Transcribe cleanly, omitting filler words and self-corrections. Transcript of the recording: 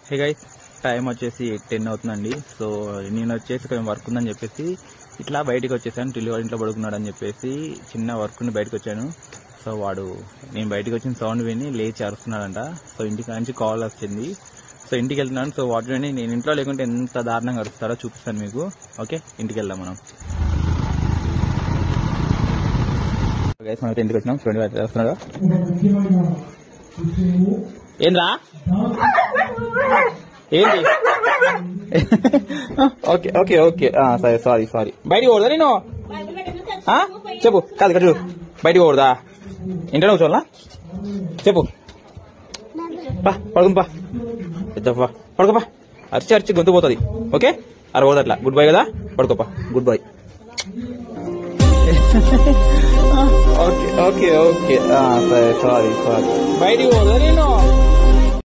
Hey guys, time వచ్చేసి 10 అవుతుందండి. So నేను వచ్చేసి కొంచెం వర్క్ ఉందని చెప్పేసి ఇట్లా బయటకు వచ్చేసాను. టిల్లు వాడు ఇంట్లో పడుకున్నాడు అని చెప్పేసి చిన్న వర్క్ ఉండి బయటకు వచ్చాను. సో వాడు నేను బయటకు వచ్చిన సౌండ్ విని లేచి అరుస్తున్నాడంట. సో ఇంటికి నుంచి కాల్ వచ్చింది. సో ఇంటికి వెళ్తున్నాను. సో వాటి విని నేను ఇంట్లో లేకుంటే ఎంత దారుణంగా అరుస్తారో చూపిస్తాను మీకు. ఓకే, ఇంటికి వెళ్దాం మనం. గైస్, మనం ఇంటికి వచ్చినాం. చూడండి వాడు వస్తున్నాడు. ఏంద్రా ఏంటి? ఓకే ఓకే ఓకే సరే, సారీ సారీ. బయటికి పోదా నేను? చెప్పు. కాదు ఇక్కడ చూడు, బయటికి పోదా? ఇంటనే కూర్చోవాలా? చెప్పు. పా పడుకుంపా, పెద్దప్పా పడుకోపా. అరిచి అరిచి గొంతు పోతుంది. ఓకే, అర పోదు అట్లా. గుడ్ బై కదా, పడుకోపా. Good bye. Okay okay okay సరే, సారీ సారీ. బయటికి పోదా నేను?